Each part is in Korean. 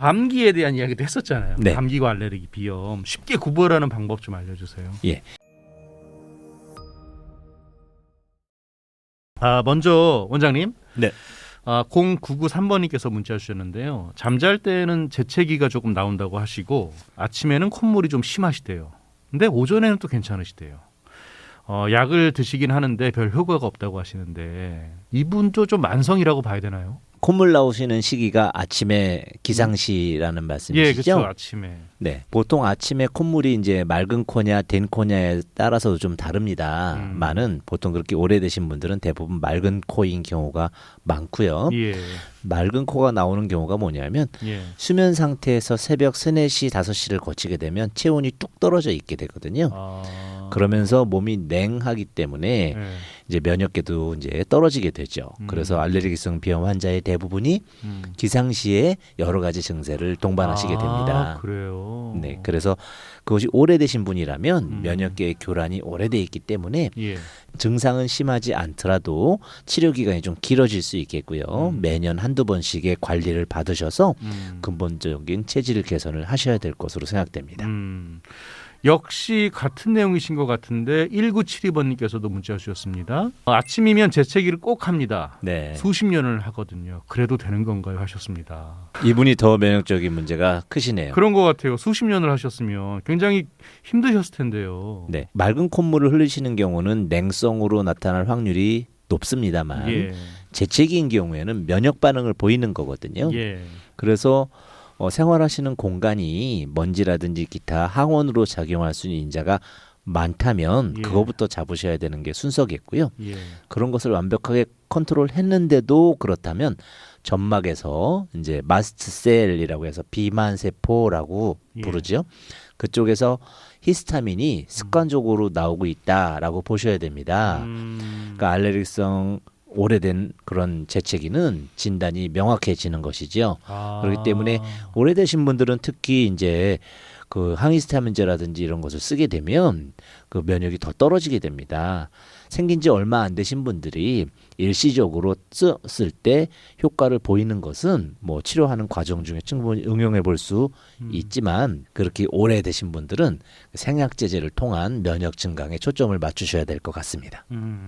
감기에 대한 이야기도 했었잖아요. 네. 감기와 알레르기, 비염 쉽게 구별하는 방법 좀 알려주세요. 예. 먼저 원장님. 네. 0993번님께서 문자 주셨는데요. 잠잘 때는 재채기가 조금 나온다고 하시고 아침에는 콧물이 좀 심하시대요. 근데 오전에는 또 괜찮으시대요. 약을 드시긴 하는데 별 효과가 없다고 하시는데 이분도 좀 만성이라고 봐야 되나요? 콧물 나오시는 시기가 아침에 기상시라는 예, 말씀이시죠? 그렇죠. 아침에. 네. 보통 아침에 콧물이 이제 맑은 코냐 된 코냐에 따라서도 좀 다릅니다만은 보통 그렇게 오래되신 분들은 대부분 맑은 코인 경우가 많고요. 예. 맑은 코가 나오는 경우가 뭐냐면 예. 수면 상태에서 새벽 3, 4시, 5시를 거치게 되면 체온이 뚝 떨어져 있게 되거든요. 그러면서 몸이 냉하기 때문에 예. 이제 면역계도 이제 떨어지게 되죠. 그래서 알레르기성 비염 환자의 대부분이 기상시에 여러 가지 증세를 동반하시게 됩니다. 그래요. 네, 그래서 그것이 오래되신 분이라면 면역계의 교란이 오래돼 있기 때문에 예. 증상은 심하지 않더라도 치료 기간이 좀 길어질 수 있겠고요. 매년 한두 번씩의 관리를 받으셔서 근본적인 체질 개선을 하셔야 될 것으로 생각됩니다. 역시 같은 내용이신 것 같은데 1972번님께서도 문자 주셨습니다. 아침이면 재채기를 꼭 합니다. 네. 수십 년을 하거든요. 그래도 되는 건가요? 하셨습니다. 이분이 더 면역적인 문제가 크시네요. 그런 것 같아요. 수십 년을 하셨으면 굉장히 힘드셨을 텐데요. 네. 맑은 콧물을 흘리시는 경우는 냉성으로 나타날 확률이 높습니다만 예. 재채기인 경우에는 면역 반응을 보이는 거거든요. 예. 그래서 생활하시는 공간이 먼지라든지 기타 항원으로 작용할 수 있는 인자가 많다면 예. 그거부터 잡으셔야 되는 게 순서겠고요. 예. 그런 것을 완벽하게 컨트롤했는데도 그렇다면 점막에서 이제 마스트셀이라고 해서 비만 세포라고 예. 부르죠. 그쪽에서 히스타민이 습관적으로 나오고 있다라고 보셔야 됩니다. 그러니까 알레르기성 오래된 그런 재채기는 진단이 명확해지는 것이죠. 그렇기 때문에 오래되신 분들은 특히 이제 그 항히스타민제라든지 이런 것을 쓰게 되면 그 면역이 더 떨어지게 됩니다. 생긴 지 얼마 안 되신 분들이 일시적으로 썼을 때 효과를 보이는 것은 뭐 치료하는 과정 중에 충분히 응용해 볼 수 있지만 그렇게 오래되신 분들은 생약제제를 통한 면역 증강에 초점을 맞추셔야 될 것 같습니다.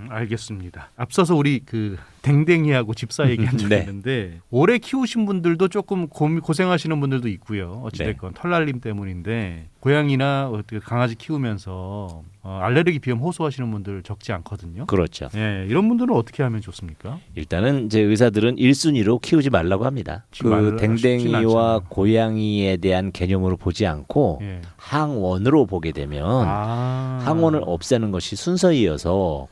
알겠습니다. 앞서서 우리 그 댕댕이하고 집사 얘기한 적이 네. 있는데 오래 키우신 분들도 조금 고생하시는 분들도 있고요. 어찌됐건 털날림 때문인데 고양이나 어떻게 강아지 키우면서 알레르기 비염 호소하시는 분들 적지 않거든요. 그렇죠. 예, 이런 분들은 어떻게 하면 좋습니까? 일단은 이제 의사들은 1순위로 키우지 말라고 합니다. 그 댕댕이와 고양이에 대한 개념으로 보지 않고 예. 항원으로 보게 되면 항원을 없애는 것이 순서이어서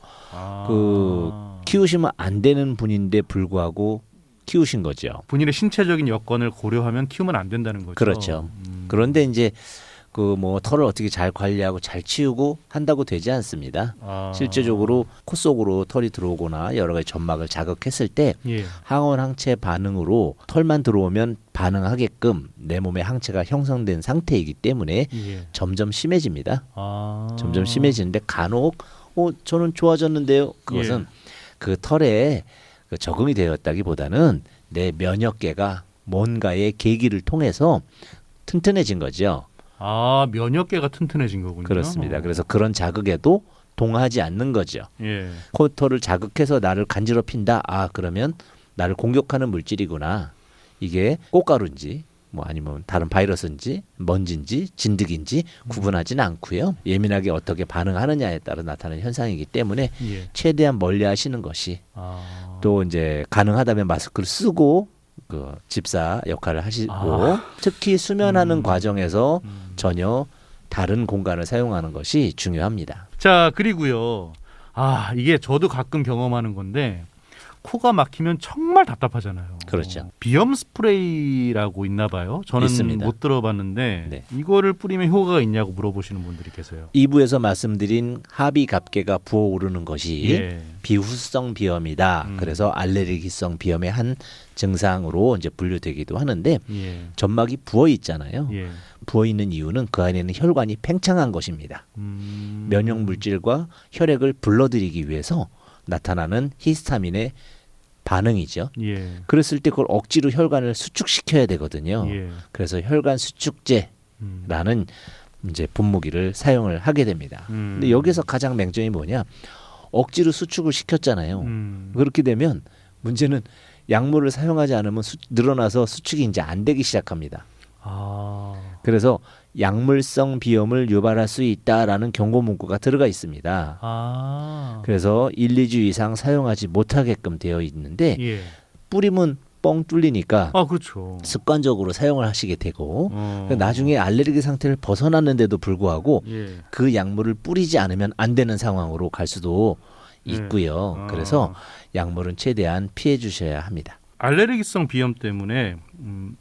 그 키우시면 안 되는 분인데 불구하고 키우신 거죠. 본인의 신체적인 여건을 고려하면 키우면 안 된다는 거죠. 그렇죠. 그런데 이제 그 뭐 털을 어떻게 잘 관리하고 잘 치우고 한다고 되지 않습니다. 실제적으로 코 속으로 털이 들어오거나 여러 가지 점막을 자극했을 때 예. 항원 항체 반응으로 털만 들어오면 반응하게끔 내 몸의 항체가 형성된 상태이기 때문에 예. 점점 심해집니다. 점점 심해지는데 간혹 저는 좋아졌는데요. 그것은 그 털에 그 적응이 되었다기보다는 내 면역계가 뭔가의 계기를 통해서 튼튼해진 거죠. 면역계가 튼튼해진 거군요. 그렇습니다. 그래서 그런 자극에도 동하지 않는 거죠. 예. 코털을 자극해서 나를 간지럽힌다. 그러면 나를 공격하는 물질이구나. 이게 꽃가루인지 뭐 아니면 다른 바이러스인지 먼지인지 진드기인지 구분하지는 않고요. 예민하게 어떻게 반응하느냐에 따라 나타나는 현상이기 때문에 예. 최대한 멀리 하시는 것이 또 이제 가능하다면 마스크를 쓰고 그 집사 역할을 하시고 특히 수면하는 과정에서 전혀 다른 공간을 사용하는 것이 중요합니다. 자, 그리고요. 이게 저도 가끔 경험하는 건데 코가 막히면 정말 답답하잖아요. 그렇죠. 비염 스프레이라고 있나 봐요. 저는 있습니다. 못 들어봤는데 네. 이거를 뿌리면 효과가 있냐고 물어보시는 분들이 계세요. 2부에서 말씀드린 하비갑계가 부어오르는 것이 예. 비후성 비염이다. 그래서 알레르기성 비염의 한 증상으로 이제 분류되기도 하는데 예. 점막이 부어 있잖아요. 예. 부어 있는 이유는 그 안에는 혈관이 팽창한 것입니다. 면역 물질과 혈액을 불러들이기 위해서 나타나는 히스타민의 반응이죠. 예. 그랬을 때 그걸 억지로 혈관을 수축시켜야 되거든요. 예. 그래서 혈관 수축제라는 이제 분무기를 사용을 하게 됩니다. 근데 여기서 가장 맹점이 뭐냐? 억지로 수축을 시켰잖아요. 그렇게 되면 문제는 약물을 사용하지 않으면 늘어나서 수축이 이제 안 되기 시작합니다. 아. 그래서 약물성 비염을 유발할 수 있다라는 경고 문구가 들어가 있습니다. 아. 그래서 1, 2주 이상 사용하지 못하게끔 되어 있는데 예. 뿌리면 뻥 뚫리니까 아, 그렇죠. 습관적으로 사용을 하시게 되고 어. 나중에 알레르기 상태를 벗어났는데도 불구하고 예. 그 약물을 뿌리지 않으면 안 되는 상황으로 갈 수도 있고요. 아. 그래서 약물은 최대한 피해 주셔야 합니다. 알레르기성 비염 때문에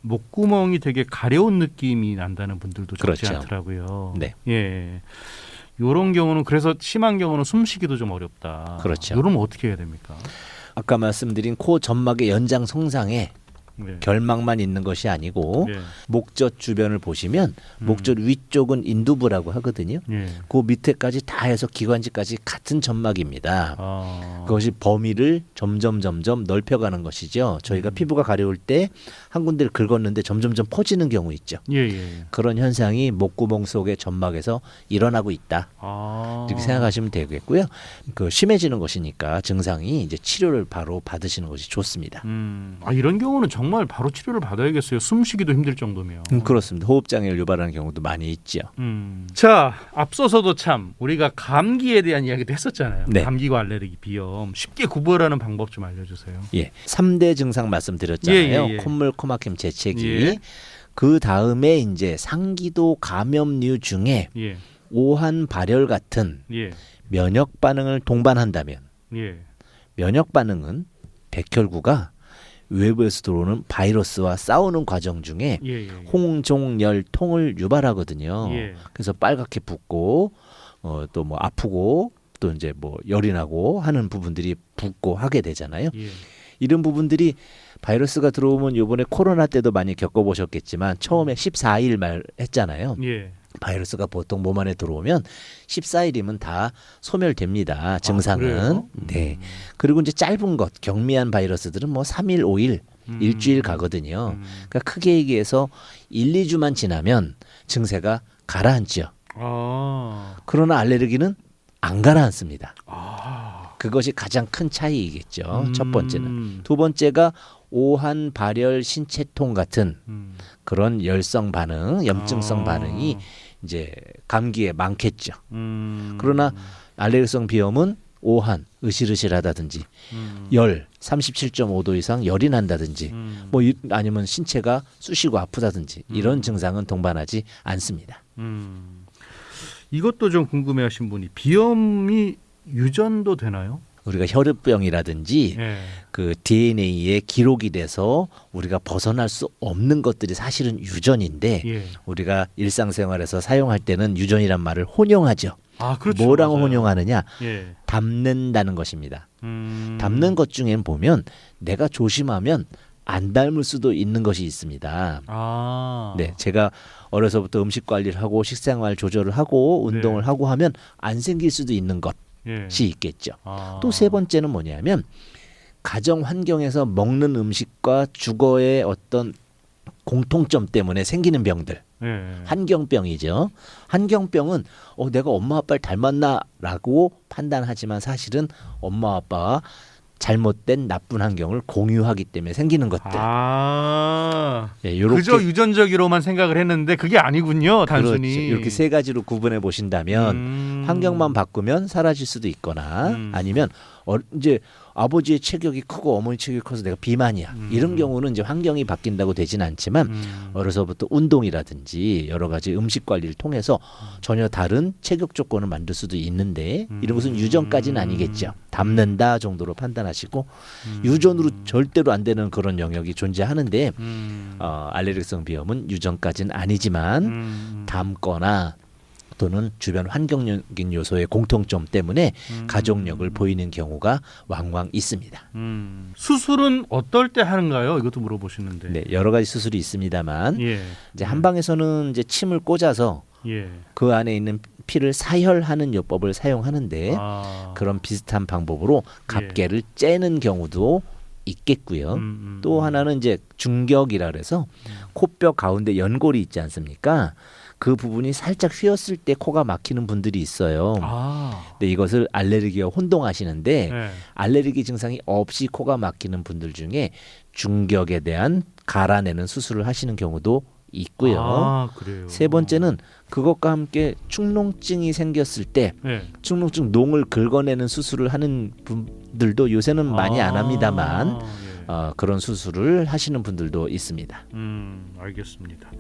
목구멍이 되게 가려운 느낌이 난다는 분들도 적지 그렇죠. 않더라고요. 네. 예. 요런 경우는 그래서 심한 경우는 숨쉬기도 좀 어렵다. 그렇죠. 요러면 어떻게 해야 됩니까? 아까 말씀드린 코 점막의 연장 성상에 네. 결막만 있는 것이 아니고 예. 목젖 주변을 보시면 목젖 위쪽은 인두부라고 하거든요. 예. 그 밑에까지 다 해서 기관지까지 같은 점막입니다. 아. 그것이 범위를 점점 넓혀가는 것이죠. 저희가 피부가 가려울 때 한 군데를 긁었는데 점점점 퍼지는 경우 있죠. 예, 예. 그런 현상이 목구멍 속의 점막에서 일어나고 있다. 아. 이렇게 생각하시면 되겠고요. 그 심해지는 것이니까 증상이 이제 치료를 바로 받으시는 것이 좋습니다. 아, 이런 경우는 정말 바로 치료를 받아야겠어요. 숨쉬기도 힘들 정도면. 그렇습니다. 호흡 장애를 유발하는 경우도 많이 있죠. 자, 앞서서도 참 우리가 감기에 대한 이야기도 했었잖아요. 네. 감기와 알레르기, 비염 쉽게 구별하는 방법 좀 알려주세요. 예, 3대 증상 말씀드렸잖아요. 예. 콧물, 코막힘, 재채기. 예. 그 다음에 이제 상기도 감염류 중에 예, 오한 발열 같은 예, 면역 반응을 동반한다면 예. 면역 반응은 백혈구가 외부에서 들어오는 바이러스와 싸우는 과정 중에 예. 홍종열통을 유발하거든요. 예. 그래서 빨갛게 붓고 또 뭐 아프고 또 이제 뭐 열이 나고 하는 부분들이 붓고 하게 되잖아요. 예. 이런 부분들이 바이러스가 들어오면 요번에 코로나 때도 많이 겪어보셨겠지만 처음에 14일 말 했잖아요. 예. 바이러스가 보통 몸 안에 들어오면 14일이면 다 소멸됩니다. 증상은. 그래요? 네. 그리고 이제 짧은 것, 경미한 바이러스들은 뭐 3일, 5일, 일주일 가거든요. 그러니까 크게 얘기해서 1, 2주만 지나면 증세가 가라앉죠. 아. 그러나 알레르기는 안 가라앉습니다. 아. 그것이 가장 큰 차이이겠죠. 첫 번째는. 두 번째가 오한 발열 신체통 같은 그런 열성 반응, 염증성 반응이 이제 감기에 많겠죠. 그러나 알레르기성 비염은 오한, 으실으실하다든지 열, 37.5도 이상 열이 난다든지 뭐 아니면 신체가 쑤시고 아프다든지 이런 증상은 동반하지 않습니다. 이것도 좀 궁금해하신 분이 비염이 유전도 되나요? 우리가 혈우병이라든지 예. 그 DNA에 기록이 돼서 우리가 벗어날 수 없는 것들이 사실은 유전인데 예. 우리가 일상생활에서 사용할 때는 유전이란 말을 혼용하죠. 아, 그렇죠. 뭐랑 맞아요. 혼용하느냐? 예. 닮는다는 것입니다. 닮는 것 중엔 보면 내가 조심하면 안 닮을 수도 있는 것이 있습니다. 아. 네, 제가 어려서부터 음식 관리를 하고 식생활 조절을 하고 운동을 네. 하고 하면 안 생길 수도 있는 것이 예. 있겠죠. 아. 또 세 번째는 뭐냐면 가정 환경에서 먹는 음식과 주거의 어떤 공통점 때문에 생기는 병들. 예. 한경병이죠. 한경병은 내가 엄마 아빠를 닮았나라고 판단하지만 사실은 엄마 아빠와 잘못된 나쁜 환경을 공유하기 때문에 생기는 것들. 아. 예, 요렇게 그저 유전적으로만 생각을 했는데 그게 아니군요. 단순히. 그렇죠. 이렇게 세 가지로 구분해 보신다면 환경만 바꾸면 사라질 수도 있거나 아니면 이제 아버지의 체격이 크고 어머니 체격이 커서 내가 비만이야. 이런 경우는 이제 환경이 바뀐다고 되진 않지만 어려서부터 운동이라든지 여러 가지 음식 관리를 통해서 전혀 다른 체격 조건을 만들 수도 있는데 이런 것은 유전까지는 아니겠죠. 닮는다 정도로 판단하시고 유전으로 절대로 안 되는 그런 영역이 존재하는데 알레르기성 비염은 유전까지는 아니지만 닮거나 또는 주변 환경적인 요소의 공통점 때문에 가족력을 보이는 경우가 왕왕 있습니다. 수술은 어떨 때 하는가요? 이것도 물어보시는데. 네, 여러 가지 수술이 있습니다만 예. 이제 한방에서는 이제 침을 꽂아서 예. 그 안에 있는 피를 사혈하는 요법을 사용하는데 아. 그런 비슷한 방법으로 갑계를 째는 경우도 있겠고요. 또 하나는 이제 중격이라 그래서 코뼈 가운데 연골이 있지 않습니까? 그 부분이 살짝 휘었을 때 코가 막히는 분들이 있어요. 아, 근데 이것을 알레르기와 혼동하시는데 네. 알레르기 증상이 없이 코가 막히는 분들 중에 중격에 대한 갈아내는 수술을 하시는 경우도 있고요. 아, 그래요. 세 번째는 그것과 함께 축농증이 생겼을 때 네. 축농증 농을 긁어내는 수술을 하는 분들도 요새는 많이 안 합니다만 예. 그런 수술을 하시는 분들도 있습니다. 알겠습니다.